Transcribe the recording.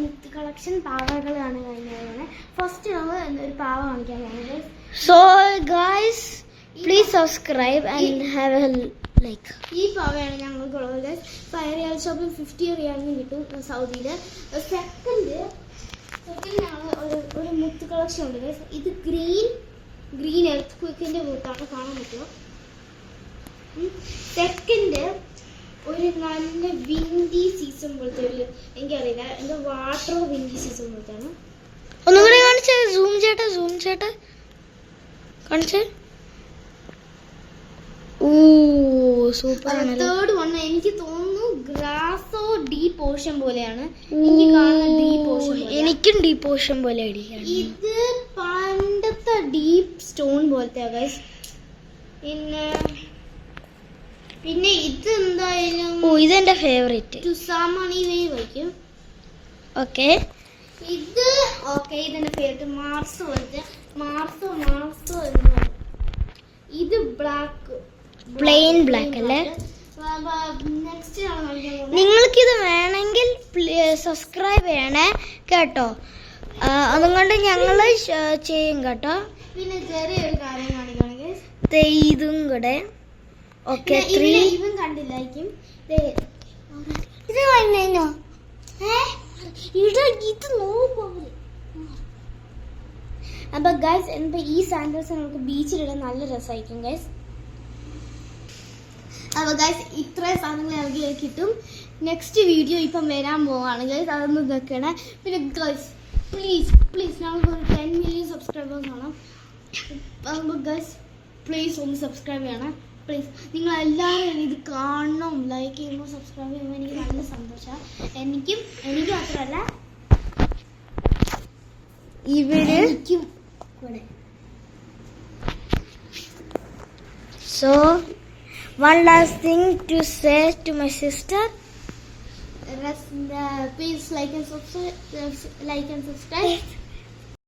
മുത്ത് കളക്ഷൻ പാവകളാണ് കഴിഞ്ഞത്. ഫസ്റ്റ് നമ്മൾ ഒരു പാവ കാണിക്കാൻ പോകുന്നത്. So guys please subscribe and have A like. ഈ പാവയാണ് ഞങ്ങൾക്കുള്ളത്. റിയൽ ഷോപ്പിൽ 50 റിയാലിന് കിട്ടും സൗദിയിൽ. സെക്കൻഡ് ഞങ്ങൾ ഒരു മുത്ത് കളക്ഷൻ ഉണ്ട് ഗൈസ്. ഇത് ഗ്രീൻ എർത്ത് ക്വിക്കിന്റെ മുത്താണ്, കാണാൻ പറ്റുമോ? സെക്കൻഡ് ഒരു നല്ല വിൻഡി സീസൺ പോലത്തെ ഒരു, എനിക്കറിയില്ല എന്തോ വാട്ടർ വിൻഡി സീസൺ പോലത്തെയാണ്. ഒന്നും കൂടെ കാണിച്ചേ, സൂം ചേട്ടാ കാണിച്ചേ. ഓ സൂപ്പർ ആണ്. തേർഡ് വൺ എനിക്ക് തോന്നുന്നു ഗ്രാസോ ഡീപ്പ് ഓഷൻ പോലെയാണ് എനിക്ക് കാണുന്ന. ഡീപ്പ് ഓഷൻ എനിക്കും ഡീപ്പ് ഓഷൻ പോലെ അടിയാണ്. ഇത് പണ്ടത്തെ ഡീപ്പ് സ്റ്റോൺ പോലത്തെ ഗൈസ്. പിന്നെ ഇത് എന്തായാലും ഇതെന്റെ ഫേവറേറ്റ്. തുസാമണി വേവ് വയ്ക്കും. ഓക്കെ ഇതെന്റെ ഫേവറേറ്റ് മാർസോ പോലത്തെ. മാർസോ ഇത് ബ്ലാക്ക്, പ്ലെയിൻ ബ്ലാക്ക് അല്ലേ? നെക്സ്റ്റ് നിങ്ങൾക്കിത് വേണമെങ്കിൽ സബ്സ്ക്രൈബ് ചെയ്യണേ കേട്ടോ. അതുകൊണ്ട് ഞങ്ങൾ ചെയ്യും കേട്ടോ. പിന്നെ ചെറിയൊരു കാര്യം കാണിക്കുകയാണെങ്കിൽ ഇതും കൂടെ. ഓക്കെ ഇവൻ കണ്ടില്ലായിരിക്കും. ഇത് വന്നോ ഇത് നോക്കും. അപ്പൊ ഗൈസ് എന്താ ഈ സാൻഡൽസ് നമുക്ക് ബീച്ചിലിടാൻ നല്ല രസമായിരിക്കും ഗൈസ്. അപ്പൊ ഗൈസ് ഇത്രയും സാധനങ്ങൾ നമുക്ക് കിട്ടും. നെക്സ്റ്റ് വീഡിയോ ഇപ്പം വരാൻ പോവാണ് ഗൈസ്, അതൊന്നും ഇതൊക്കെയാണ്. പിന്നെ ഗൈസ് പ്ലീസ് ഞങ്ങൾക്ക് ഒരു 10 million സബ്സ്ക്രൈബേഴ്സ് ആണ്. അപ്പോൾ ഗൈസ് പ്ലീസ് ഒന്ന് സബ്സ്ക്രൈബ് ചെയ്യണം പ്ലീസ്. നിങ്ങളെല്ലാവരും ഇത് കാണണം, ലൈക്ക് ചെയ്യുമ്പോൾ സബ്സ്ക്രൈബ് ചെയ്യുമ്പോൾ എനിക്ക് നല്ല സന്തോഷമാണ്. എനിക്കും മാത്രമല്ല എനിക്കും കൂടെ. So one last thing to say to my sister. Please like and subscribe.